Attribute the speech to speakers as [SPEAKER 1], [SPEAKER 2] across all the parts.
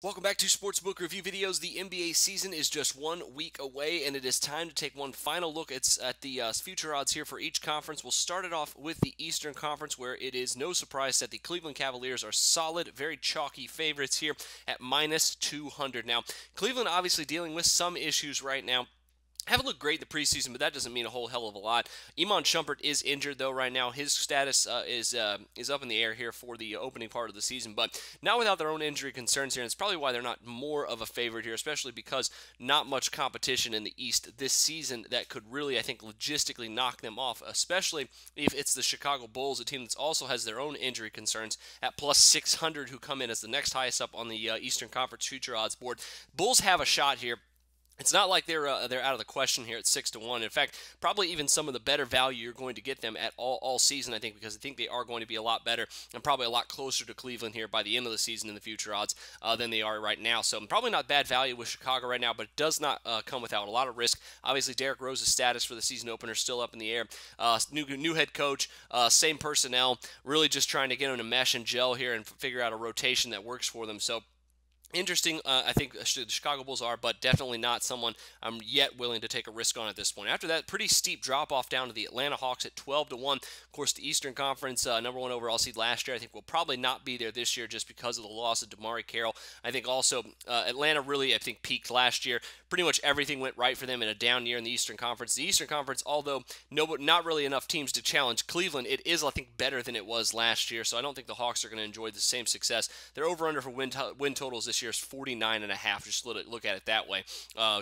[SPEAKER 1] Welcome back to Sportsbook Review Videos. The NBA season is just 1 week away, and it is time to take one final look at the future odds here for each conference. We'll start it off with the Eastern Conference, where it is no surprise that the Cleveland Cavaliers are solid, very chalky favorites here at minus 200. Now, Cleveland obviously dealing with some issues right now. Haven't looked great in the preseason, but that doesn't mean a whole hell of a lot. Iman Shumpert is injured, though, right now. His status is up in the air here for the opening part of the season, but not without their own injury concerns here, and it's probably why they're not more of a favorite here, especially because not much competition in the East this season that could really, I think, logistically knock them off, especially if it's the Chicago Bulls, a team that also has their own injury concerns at plus 600, who come in as the next highest up on the Eastern Conference future odds board. Bulls have a shot here. It's not like they're out of the question here at 6-1. In fact, probably even some of the better value you're going to get them at all season, I think, because I think they are going to be a lot better and probably a lot closer to Cleveland here by the end of the season in the future odds than they are right now. So probably not bad value with Chicago right now, but it does not come without a lot of risk. Obviously, Derrick Rose's status for the season opener is still up in the air. New head coach, same personnel, really just trying to get them to mesh and gel here and figure out a rotation that works for them. So interesting, I think the Chicago Bulls are, but definitely not someone I'm yet willing to take a risk on at this point. After that, pretty steep drop-off down to the Atlanta Hawks at 12-1. Of course, the Eastern Conference number one overall seed last year, I think will probably not be there this year just because of the loss of DeMarre Carroll. I think also Atlanta really, I think, peaked last year. Pretty much everything went right for them in a down year in the Eastern Conference. The Eastern Conference, although not really enough teams to challenge Cleveland, it is, I think, better than it was last year, so I don't think the Hawks are going to enjoy the same success. Their over-under for win totals this year is 49.5. Just look at it that way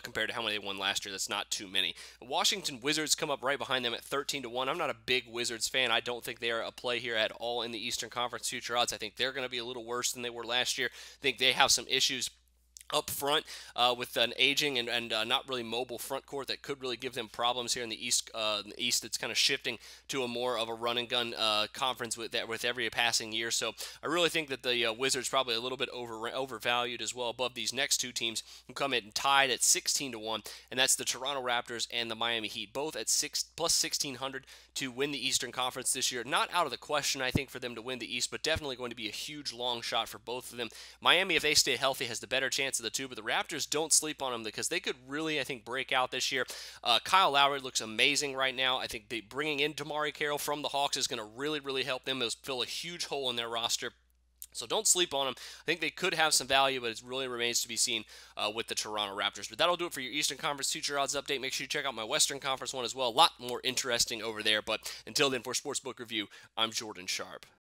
[SPEAKER 1] compared to how many they won last year. That's not too many. Washington Wizards come up right behind them at 13-1. I'm not a big Wizards fan. I don't think they are a play here at all in the Eastern Conference future odds. I think they're going to be a little worse than they were last year. I think they have some issues up front with an aging and not really mobile front court that could really give them problems here in the East. It's kind of shifting to a more of a run and gun conference with every passing year. So I really think that the Wizards probably a little bit overvalued as well above these next two teams who come in tied at 16-1, and that's the Toronto Raptors and the Miami Heat, both at plus 1600 to win the Eastern Conference this year. Not out of the question, I think, for them to win the East, but definitely going to be a huge long shot for both of them. Miami, if they stay healthy, has the better chance of the two, but the Raptors, don't sleep on them because they could really, I think, break out this year. Kyle Lowry looks amazing right now. I think bringing in DeMarre Carroll from the Hawks is going to really help them. It'll fill a huge hole in their roster. So don't sleep on them. I think they could have some value, but it really remains to be seen with the Toronto Raptors. But that'll do it for your Eastern Conference future odds update. Make sure you check out my Western Conference one as well. A lot more interesting over there. But until then, for Sportsbook Review, I'm Jordan Sharp.